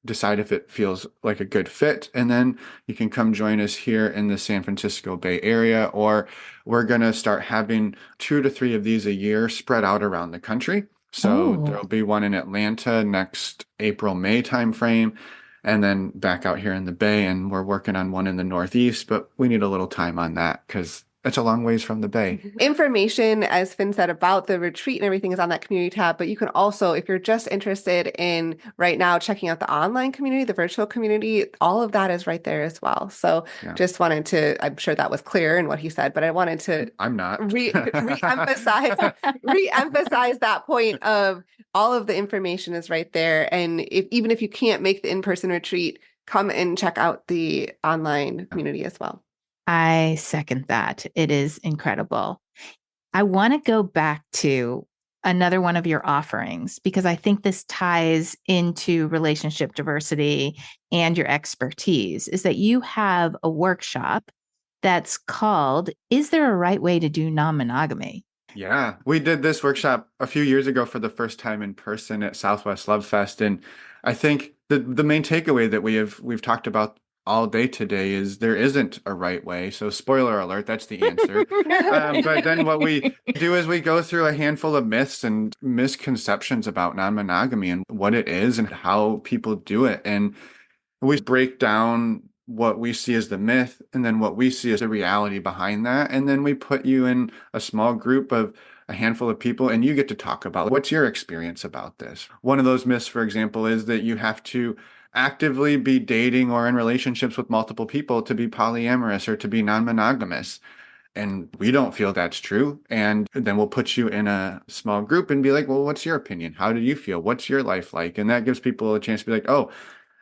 C: decide if it feels like a good fit, and then you can come join us here in the San Francisco Bay Area. Or we're going to start having 2 to 3 of these a year spread out around the country. So there'll be one in Atlanta next April-May timeframe, and then back out here in the Bay, and we're working on one in the Northeast, but we need a little time on that because it's a long ways from the Bay.
A: Information, as Finn said, about the retreat and everything is on that community tab. But you can also, if you're just interested in right now checking out the online community, the virtual community, all of that is right there as well. So just wanted to, I'm sure that was clear in what he said, but I wanted to
C: I'm not
A: re-emphasize that point of all of the information is right there. And even if you can't make the in-person retreat, come and check out the online community as well.
B: I second that. It is incredible. I want to go back to another one of your offerings, because I think this ties into relationship diversity and your expertise, is that you have a workshop that's called, Is There a Right Way to Do Non-Monogamy?
C: Yeah, we did this workshop a few years ago for the first time in person at Southwest Love Fest. And I think the main takeaway that we've talked about all day today is there isn't a right way. So spoiler alert, that's the answer. But then what we do is we go through a handful of myths and misconceptions about non-monogamy and what it is and how people do it. And we break down what we see as the myth and then what we see as the reality behind that. And then we put you in a small group of a handful of people, and you get to talk about what's your experience about this. One of those myths, for example, is that you have to actively be dating or in relationships with multiple people to be polyamorous or to be non-monogamous. And we don't feel that's true. And then we'll put you in a small group and be like, well, what's your opinion? How do you feel? What's your life like? And that gives people a chance to be like, oh,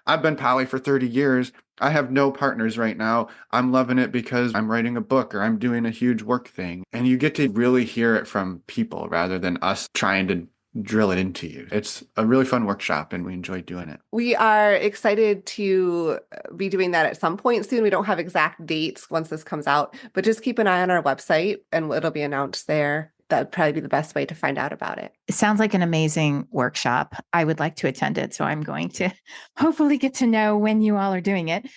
C: I've been poly for 30 years. I have no partners right now. I'm loving it because I'm writing a book or I'm doing a huge work thing. And you get to really hear it from people rather than us trying to drill it into you. It's a really fun workshop and we enjoy doing it.
A: We are excited to be doing that at some point soon. We don't have exact dates once this comes out, but just keep an eye on our website and it'll be announced there. that would probably be the best way to find out about it.
B: It sounds like an amazing workshop. I would like to attend it. So I'm going to hopefully get to know when you all are doing it.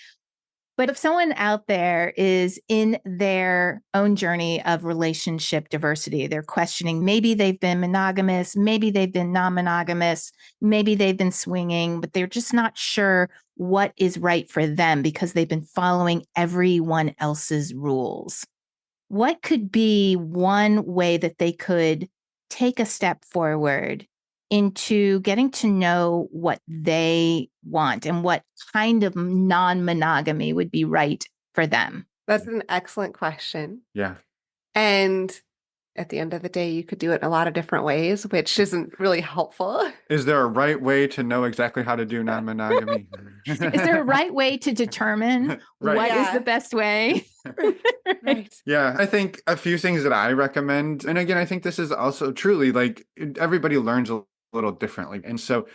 B: But if someone out there is in their own journey of relationship diversity, they're questioning, maybe they've been monogamous, maybe they've been non-monogamous, maybe they've been swinging, but they're just not sure what is right for them because they've been following everyone else's rules. What could be one way that they could take a step forward into getting to know what they want and what kind of non-monogamy would be right for them?
A: That's an excellent question.
C: Yeah.
A: And at the end of the day, you could do it in a lot of different ways, which isn't really helpful.
C: Is there a right way to know exactly how to do non-monogamy?
B: Is there a right way to determine
C: Right.
B: what is
A: Yeah.
B: the best way?
A: Right.
C: Yeah, I think a few things that I recommend, and again, I think this is also truly like everybody learns a little differently. And so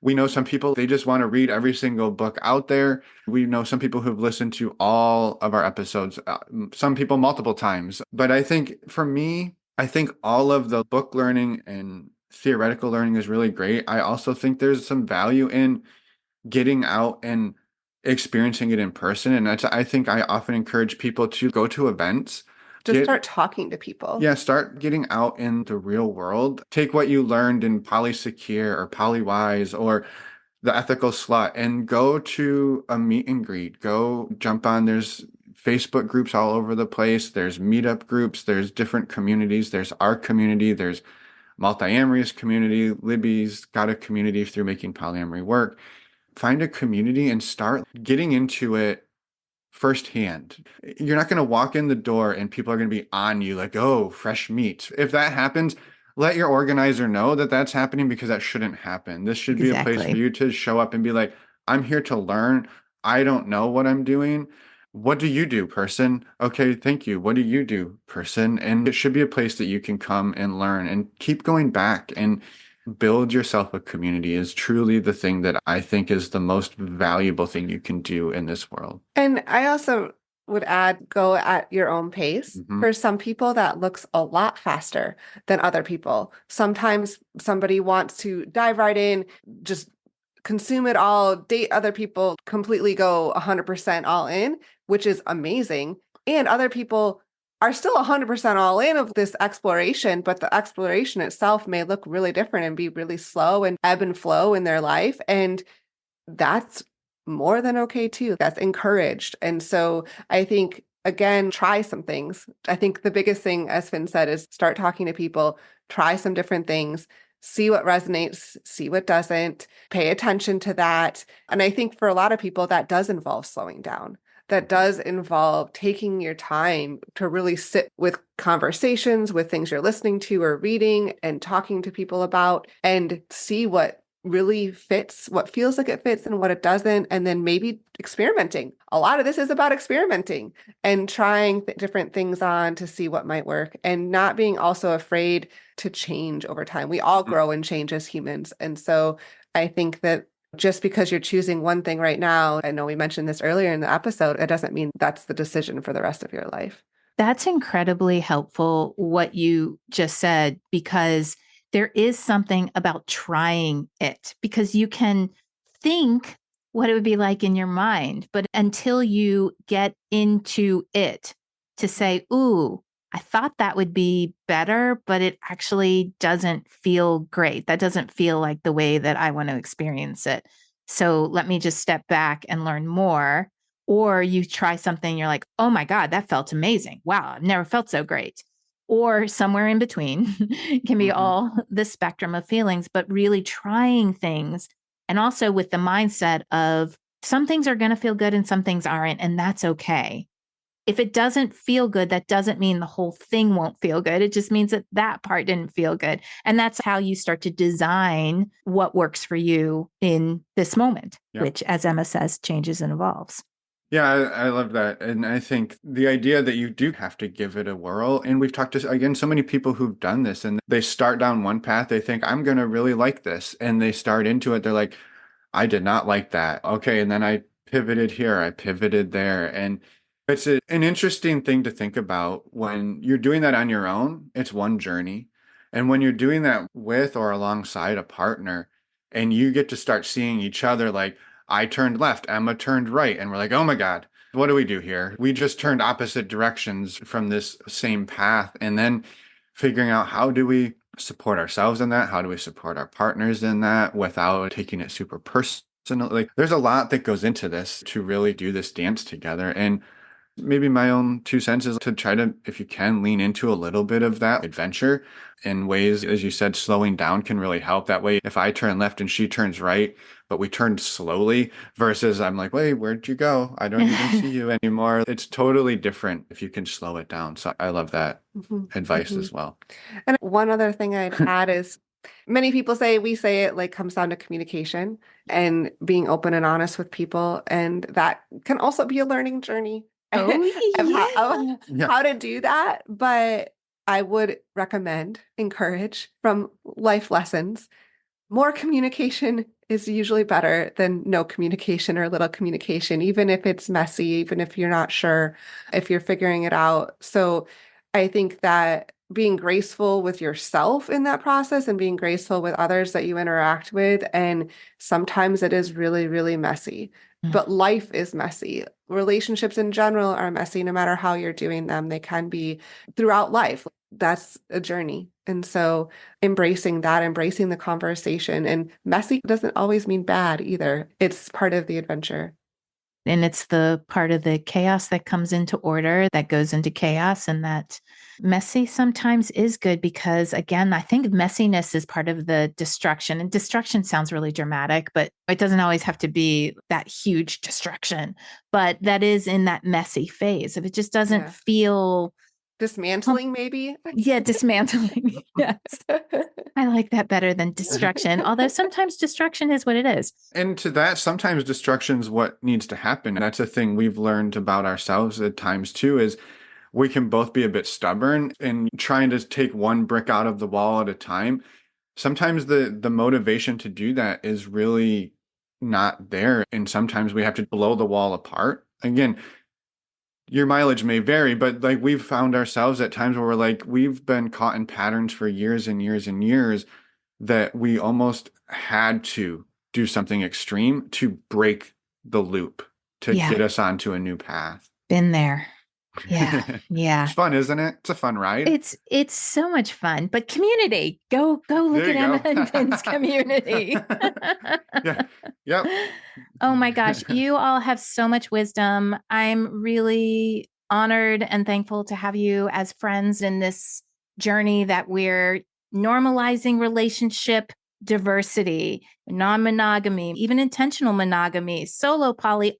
C: we know some people, they just want to read every single book out there. We know some people who've listened to all of our episodes, some people multiple times. But I think for me, I think all of the book learning and theoretical learning is really great. I also think there's some value in getting out and experiencing it in person. And I think I often encourage people to go to events.
A: Just start talking to people.
C: Yeah, start getting out in the real world. Take what you learned in Polysecure or Polywise or the Ethical Slut and go to a meet and greet. Go jump on. There's Facebook groups all over the place. There's meetup groups. There's different communities. There's our community. There's Multiamory's community. Libby's got a community through making polyamory work. Find a community and start getting into it firsthand. You're not going to walk in the door and people are going to be on you like, oh, fresh meat. If that happens, let your organizer know that that's happening because that shouldn't happen. This should be a place for you to show up and be like, I'm here to learn. I don't know what I'm doing. What do you do, person? Okay, thank you. What do you do, person? And it should be a place that you can come and learn and keep going back and build yourself a community is truly the thing that I think is the most valuable thing you can do in this world.
A: And I also would add, go at your own pace.
C: Mhm.
A: For some people, that looks a lot faster than other people. Sometimes somebody wants to dive right in, just consume it all, date other people, completely go 100% all in, which is amazing. And other people are still 100% all in of this exploration, but the exploration itself may look really different and be really slow and ebb and flow in their life. And that's more than okay too. That's encouraged. And so I think, again, try some things. I think the biggest thing, as Finn said, is start talking to people, try some different things, see what resonates, see what doesn't, pay attention to that. And I think for a lot of people, that does involve slowing down. That does involve taking your time to really sit with conversations, with things you're listening to or reading and talking to people about and see what really fits, what feels like it fits and what it doesn't, and then maybe experimenting. A lot of this is about experimenting and trying different things on to see what might work and not being also afraid to change over time. We all grow and change as humans. And so I think that just because you're choosing one thing right now, I know we mentioned this earlier in the episode, it doesn't mean that's the decision for the rest of your life.
B: That's incredibly helpful, what you just said, because there is something about trying it, because you can think what it would be like in your mind, but until you get into it to say, ooh, I thought that would be better, but it actually doesn't feel great. That doesn't feel like the way that I want to experience it. So let me just step back and learn more. Or you try something, you're like, oh my God, that felt amazing. Wow, I've never felt so great. Or somewhere in between can be all the spectrum of feelings, but really trying things. And also with the mindset of some things are going to feel good and some things aren't, and that's okay. If it doesn't feel good, that doesn't mean the whole thing won't feel good. It just means that that part didn't feel good. And that's how you start to design what works for you in this moment, which, as Emma says, changes and evolves.
C: Yeah, I love that. And I think the idea that you do have to give it a whirl. And we've talked to, again, so many people who've done this and they start down one path. They think, I'm going to really like this. And they start into it. They're like, I did not like that. Okay. And then I pivoted here, I pivoted there. And It's an interesting thing to think about. When you're doing that on your own, it's one journey. And when you're doing that with or alongside a partner, and you get to start seeing each other, like I turned left, Emma turned right, and we're like, oh my God, what do we do here? We just turned opposite directions from this same path. And then figuring out, how do we support ourselves in that? How do we support our partners in that without taking it super personally? Like, there's a lot that goes into this to really do this dance together. And maybe my own 2 cents is to try to, if you can, lean into a little bit of that adventure in ways, as you said, slowing down can really help. That way, if I turn left and she turns right, but we turn slowly versus I'm like, wait, where'd you go? I don't even see you anymore. It's totally different if you can slow it down. So I love that advice as well.
A: And one other thing I'd add is many people say, we say it like comes down to communication and being open and honest with people. And that can also be a learning journey.
B: Oh,
A: of how to do that. But I would recommend, encourage from life lessons. More communication is usually better than no communication or little communication, even if it's messy, even if you're not sure, if you're figuring it out. So I think that being graceful with yourself in that process and being graceful with others that you interact with. And sometimes it is really, really messy, but life is messy. Relationships in general are messy, no matter how you're doing them. They can be throughout life. That's a journey. And so embracing that, embracing the conversation, and messy doesn't always mean bad either. It's part of the adventure.
B: And it's the part of the chaos that comes into order that goes into chaos. And that messy sometimes is good because, again, I think messiness is part of the destruction. And destruction sounds really dramatic, but it doesn't always have to be that huge destruction. But that is in that messy phase. If it just doesn't feel
A: dismantling, maybe.
B: Yeah, dismantling. Yes. I like that better than destruction, although sometimes destruction is what it is.
C: And to that, sometimes destruction is what needs to happen. And that's a thing we've learned about ourselves at times too, is we can both be a bit stubborn in trying to take one brick out of the wall at a time. Sometimes the motivation to do that is really not there. And sometimes we have to blow the wall apart. Again, your mileage may vary, but like we've found ourselves at times where we're like, we've been caught in patterns for years and years and years that we almost had to do something extreme to break the loop, to get us onto a new path.
B: Been there. Yeah. Yeah.
C: It's fun, isn't it? It's a fun ride.
B: It's so much fun. But community, go look at Emma and Finn's community.
C: Yeah. Yep.
B: Oh my gosh, you all have so much wisdom. I'm really honored and thankful to have you as friends in this journey that we're normalizing relationship diversity, non-monogamy, even intentional monogamy, solo poly,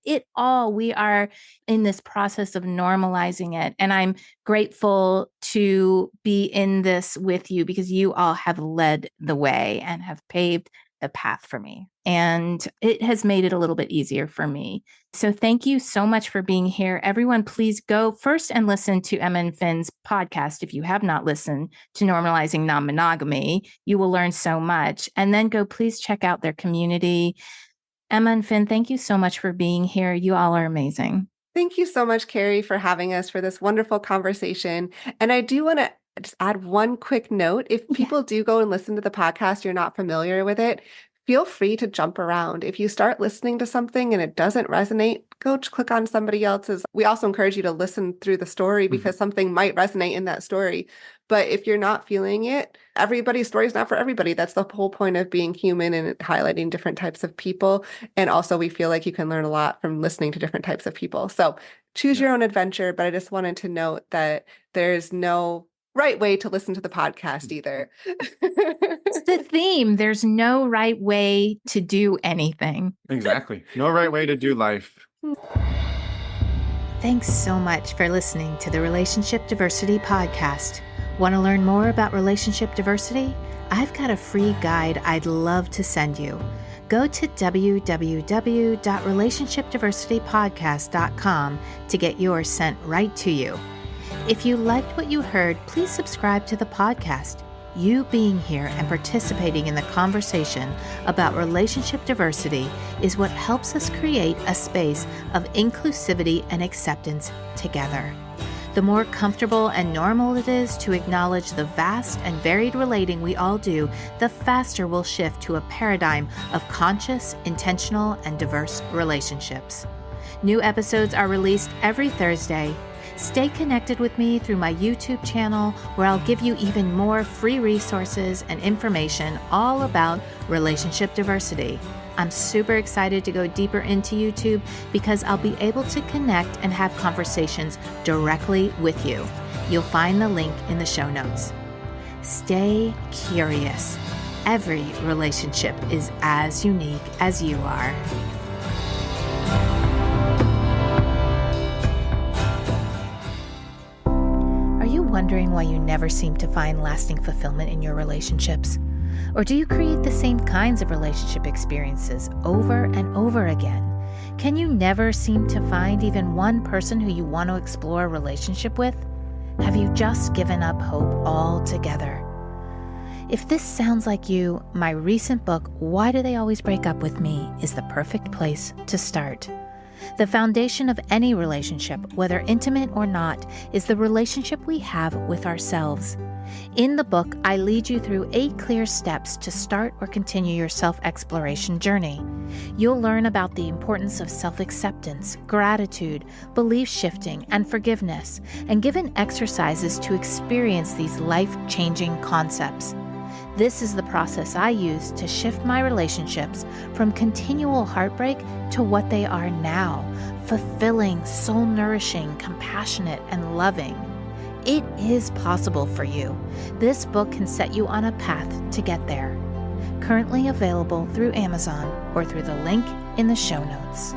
B: we are in this process of normalizing it. And I'm grateful to be in this with you because you all have led the way and have paved the path for me. And it has made it a little bit easier for me. So thank you so much for being here. Everyone, please go first and listen to Emma and Finn's podcast. If you have not listened to Normalizing Non-Monogamy, you will learn so much. And then go please check out their community. Emma and Finn, thank you so much for being here. You all are amazing.
A: Thank you so much, Carrie, for having us for this wonderful conversation. And I do want to just add one quick note. If people do go and listen to the podcast, you're not familiar with it, feel free to jump around. If you start listening to something and it doesn't resonate, go click on somebody else's. We also encourage you to listen through the story because something might resonate in that story. But if you're not feeling it, everybody's story is not for everybody. That's the whole point of being human and highlighting different types of people. And also we feel like you can learn a lot from listening to different types of people. So choose your own adventure. But I just wanted to note that there's no right way to listen to the podcast either.
B: It's the theme. There's no right way to do anything.
C: Exactly. No right way to do life.
B: Thanks so much for listening to the Relationship Diversity Podcast. Want to learn more about relationship diversity? I've got a free guide I'd love to send you. Go to www.relationshipdiversitypodcast.com to get yours sent right to you. If you liked what you heard, please subscribe to the podcast. You being here and participating in the conversation about relationship diversity is what helps us create a space of inclusivity and acceptance together. The more comfortable and normal it is to acknowledge the vast and varied relating we all do, the faster we'll shift to a paradigm of conscious, intentional, and diverse relationships. New episodes are released every Thursday. Stay connected with me through my YouTube channel, where I'll give you even more free resources and information all about relationship diversity. I'm super excited to go deeper into YouTube because I'll be able to connect and have conversations directly with you. You'll find the link in the show notes. Stay curious. Every relationship is as unique as you are. Are you wondering why you never seem to find lasting fulfillment in your relationships? Or do you create the same kinds of relationship experiences over and over again? Can you never seem to find even one person who you want to explore a relationship with? Have you just given up hope altogether? If this sounds like you, my recent book, Why Do They Always Break Up With Me, is the perfect place to start. The foundation of any relationship, whether intimate or not, is the relationship we have with ourselves. In the book, I lead you through 8 clear steps to start or continue your self-exploration journey. You'll learn about the importance of self-acceptance, gratitude, belief shifting, and forgiveness, and given exercises to experience these life-changing concepts. This is the process I use to shift my relationships from continual heartbreak to what they are now, fulfilling, soul-nourishing, compassionate, and loving. It is possible for you. This book can set you on a path to get there. Currently available through Amazon or through the link in the show notes.